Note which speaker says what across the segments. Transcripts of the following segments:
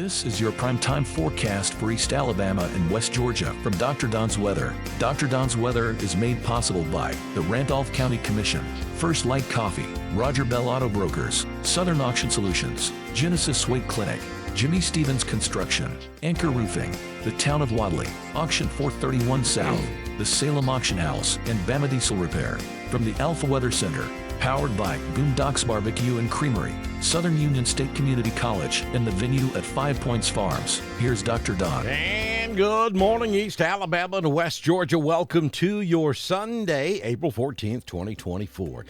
Speaker 1: This is your primetime forecast for East Alabama and West Georgia from Dr. Don's Weather. Dr. Don's Weather is made possible by the Randolph County Commission, First Light Coffee, Roger Bell Auto Brokers, Southern Auction Solutions, Genesis Swait Clinic, Jimmy Stevens Construction, Anchor Roofing, the Town of Wadley, Auction 431 South, the Salem Auction House, and Bama Diesel Repair. From the Alpha Weather Center, powered by Boondocks Barbecue and Creamery, Southern Union State Community College, and the venue at 5 Points Farms. Here's Dr. Don.
Speaker 2: And good morning, East Alabama and West Georgia. Welcome to your Sunday, April 14th, 2024.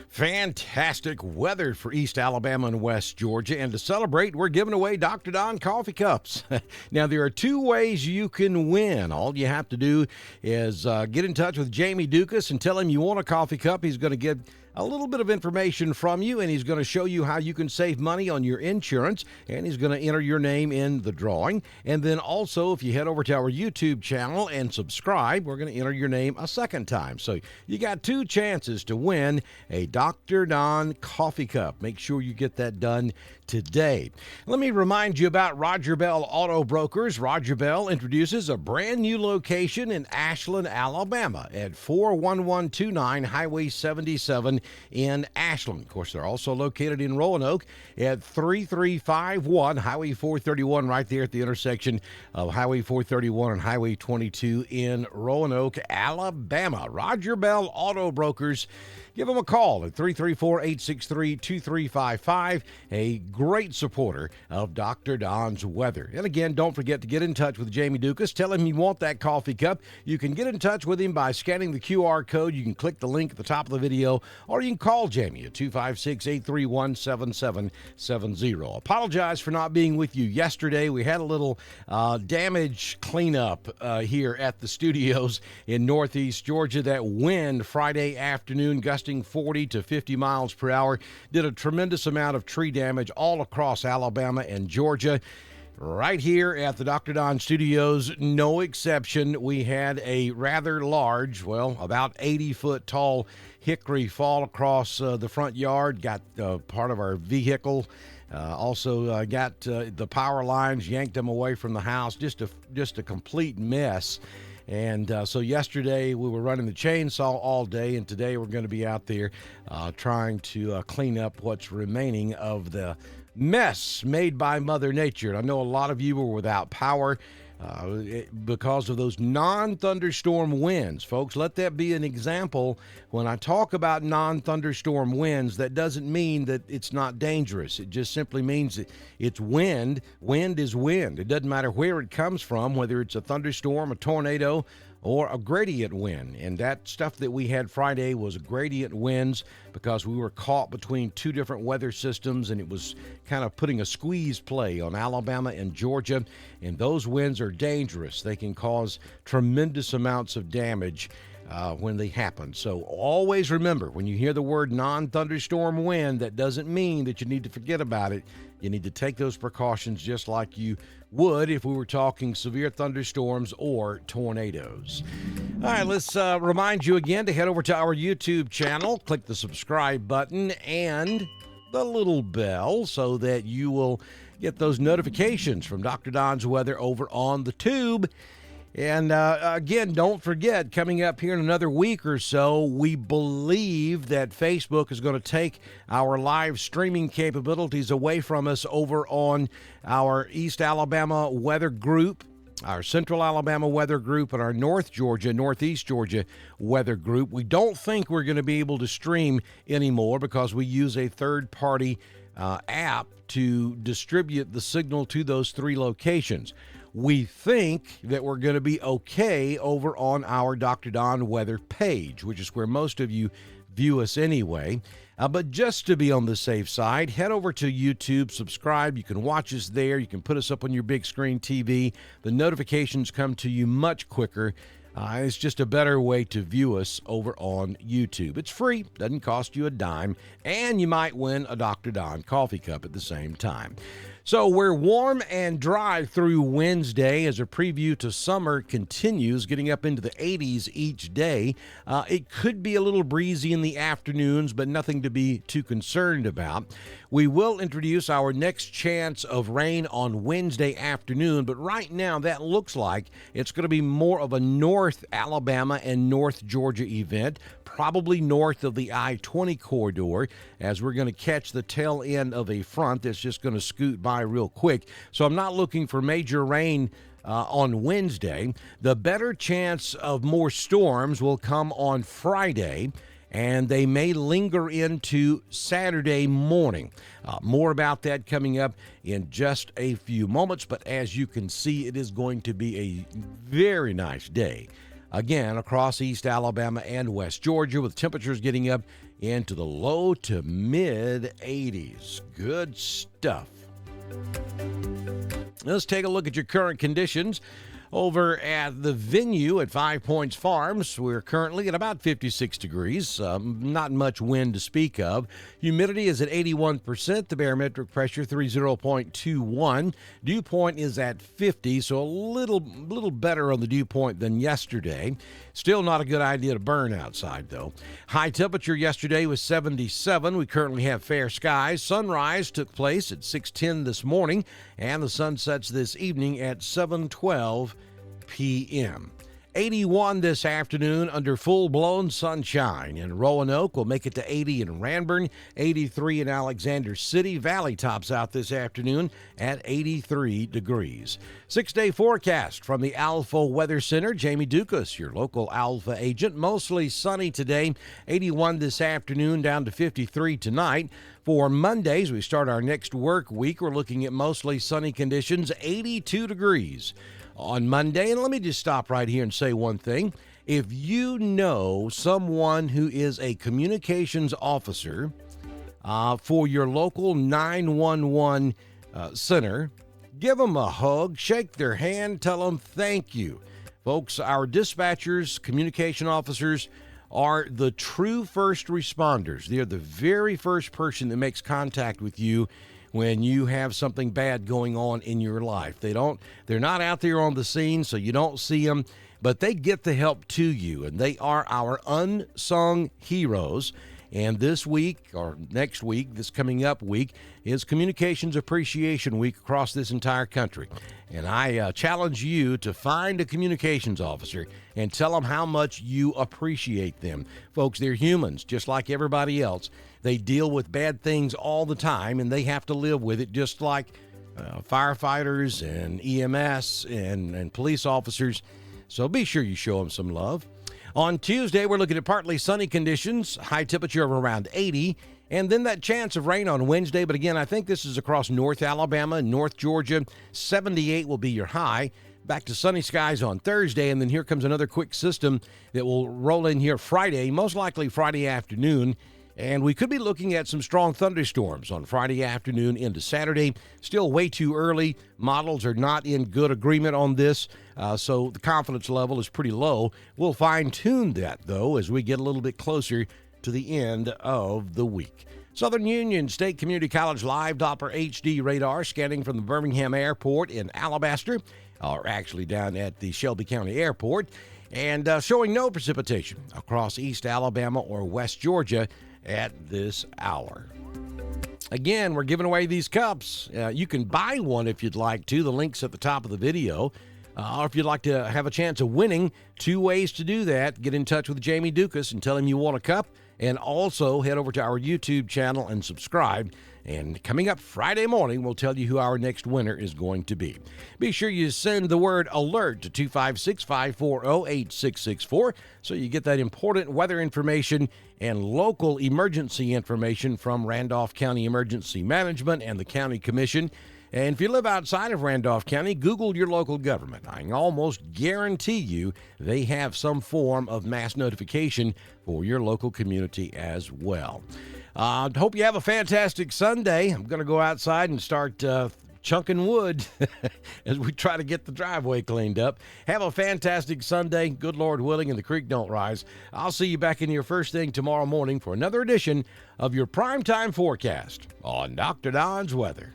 Speaker 2: Fantastic weather for East Alabama and West Georgia. And to celebrate, we're giving away Dr. Don coffee cups. Now, there are two ways you can win. All you have to do is get in touch with Jamie Dukas and tell him you want a coffee cup. He's going to get a little bit of information from you, and he's going to show you how you can save money on your insurance, and he's going to enter your name in the drawing. And then also, if you head over to our YouTube channel and subscribe, we're going to enter your name a second time. So you got two chances to win a Dr. Don coffee cup. Make sure you get that done today. Let me remind you about Roger Bell Auto Brokers. Roger Bell introduces a brand new location in Ashland, Alabama at 41129 Highway 77 in Ashland. Of course, they're also located in Roanoke at 3351 Highway 431, right there at the intersection of Highway 431 and Highway 22 in Roanoke, Alabama. Roger Bell Auto Brokers. Give them a call at 334-863-2355, a great supporter of Dr. Don's Weather. And again, don't forget to get in touch with Jamie Dukas. Tell him you want that coffee cup. You can get in touch with him by scanning the QR code. You can click the link at the top of the video, or you can call Jamie at 256-831-7770. Apologize for not being with you yesterday. We had a little damage cleanup here at the studios in Northeast Georgia. That wind Friday afternoon, gusting 40 to 50 miles per hour, did a tremendous amount of tree damage all across Alabama and Georgia. Right here at the Dr. Don Studios, no exception. We had a rather large, well, about 80-foot tall hickory fall across the front yard, got part of our vehicle. Also got the power lines, yanked them away from the house. Just a complete mess. And so yesterday we were running the chainsaw all day, and today we're going to be out there trying to clean up what's remaining of the mess made by Mother Nature. And I know a lot of you were without power because of those non-thunderstorm winds. Folks, let that be an example. When I talk about non-thunderstorm winds, that doesn't mean that it's not dangerous. It just simply means that it's wind. Wind is wind. It doesn't matter where it comes from, whether it's a thunderstorm, a tornado, or a gradient wind. And that stuff that we had Friday was gradient winds because we were caught between two different weather systems, and it was kind of putting a squeeze play on Alabama and Georgia. And those winds are dangerous. They can cause tremendous amounts of damage when they happen. So always remember, when you hear the word non-thunderstorm wind, that doesn't mean that you need to forget about it. You need to take those precautions just like you would if we were talking severe thunderstorms or tornadoes. All right, let's remind you again to head over to our YouTube channel, click the subscribe button and the little bell so that you will get those notifications from Dr. Don's Weather over on the tube. And again, don't forget, coming up here in another week or so, we believe that Facebook is going to take our live streaming capabilities away from us over on our East Alabama weather group, our Central Alabama weather group, and our Northeast Georgia weather group. We don't think we're going to be able to stream anymore because we use a third-party app to distribute the signal to those three locations. We think that we're going to be okay over on our Dr. Don Weather page, which is where most of you view us anyway. But just to be on the safe side, head over to YouTube, subscribe. You can watch us there. You can put us up on your big screen TV. The notifications come to you much quicker. It's just a better way to view us over on YouTube. It's free, doesn't cost you a dime, and you might win a Dr. Don coffee cup at the same time. So we're warm and dry through Wednesday as a preview to summer continues, getting up into the 80s each day. It could be a little breezy in the afternoons, but nothing to be too concerned about. We will introduce our next chance of rain on Wednesday afternoon, but right now that looks like it's going to be more of a North Alabama and North Georgia event, probably north of the I-20 corridor, as we're going to catch the tail end of a front that's just going to scoot by real quick. So I'm not looking for major rain on Wednesday. The better chance of more storms will come on Friday, and they may linger into Saturday morning. More about that coming up in just a few moments, but as you can see, it is going to be a very nice day. Again, across East Alabama and West Georgia, with temperatures getting up into the low to mid 80s. Good stuff. Let's take a look at your current conditions. Over at the venue at 5 Points Farms, we're currently at about 56 degrees. Not much wind to speak of. Humidity is at 81%. The barometric pressure 30.21. Dew point is at 50, so a little better on the dew point than yesterday. Still not a good idea to burn outside, though. High temperature yesterday was 77. We currently have fair skies. Sunrise took place at 6:10 this morning, and the sun sets this evening at 7:12 p.m. 81 this afternoon under full-blown sunshine. In Roanoke, we'll make it to 80 in Ranburne, 83 in Alexander City. Valley tops out this afternoon at 83 degrees. 6-day forecast from the Alpha Weather Center. Jamie Dukas, your local Alpha agent. Mostly sunny today, 81 this afternoon, down to 53 tonight. For Mondays, we start our next work week. We're looking at mostly sunny conditions, 82 degrees on Monday. And let me just stop right here and say one thing. If you know someone who is a communications officer for your local 911 center, give them a hug, shake their hand, tell them thank you. Folks, our dispatchers, communication officers are the true first responders. They're the very first person that makes contact with you when you have something bad going on in your life. They're not out there on the scene, so you don't see them, but they get the help to you, and they are our unsung heroes. And this week, or next week, this coming up week, is Communications Appreciation Week across this entire country. And I challenge you to find a communications officer and tell them how much you appreciate them. Folks, they're humans, just like everybody else. They deal with bad things all the time, and they have to live with it just like firefighters and EMS and police officers. So be sure you show them some love. On Tuesday, we're looking at partly sunny conditions, high temperature of around 80, and then that chance of rain on Wednesday. But again, I think this is across North Alabama and North Georgia. 78 will be your high. Back to sunny skies on Thursday, and then here comes another quick system that will roll in here Friday, most likely Friday afternoon. And we could be looking at some strong thunderstorms on Friday afternoon into Saturday. Still way too early. Models are not in good agreement on this, so the confidence level is pretty low. We'll fine-tune that, though, as we get a little bit closer to the end of the week. Southern Union State Community College live Doppler HD radar scanning from the Birmingham Airport in Alabaster, or actually down at the Shelby County Airport, and showing no precipitation across East Alabama or West Georgia at this hour. Again, we're giving away these cups. You can buy one if you'd like to. The link's at the top of the video. Or if you'd like to have a chance of winning, 2 ways to do that. Get in touch with Jamie Dukas and tell him you want a cup. And also head over to our YouTube channel and subscribe. And coming up Friday morning, we'll tell you who our next winner is going to be. Be sure you send the word ALERT to 256-540-8664 so you get that important weather information and local emergency information from Randolph County Emergency Management and the County Commission. And if you live outside of Randolph County, Google your local government. I can almost guarantee you they have some form of mass notification for your local community as well. Hope you have a fantastic Sunday. I'm going to go outside and start chunking wood as we try to get the driveway cleaned up. Have a fantastic Sunday. Good Lord willing, and the creek don't rise. I'll see you back in here first thing tomorrow morning for another edition of your Primetime Forecast on Dr. Don's Weather.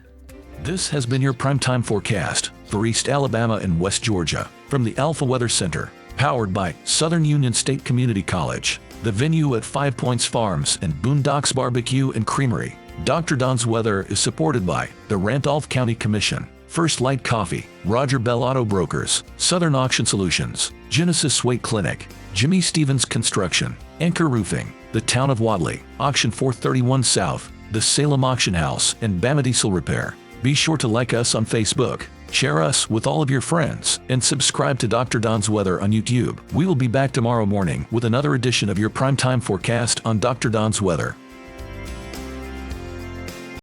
Speaker 1: This has been your primetime forecast for East Alabama and West Georgia from the Alpha Weather Center, powered by Southern Union State Community College, the venue at 5 Points Farms and Boondocks Barbecue and Creamery. Dr. Don's Weather is supported by the Randolph County Commission, First Light Coffee, Roger Bell Auto Brokers, Southern Auction Solutions, Genesis Swate Clinic, Jimmy Stevens Construction, Anchor Roofing, the Town of Wadley, Auction 431 South, the Salem Auction House, and Bama Diesel Repair. Be sure to like us on Facebook, share us with all of your friends, and subscribe to Dr. Don's Weather on YouTube. We will be back tomorrow morning with another edition of your primetime forecast on Dr. Don's Weather.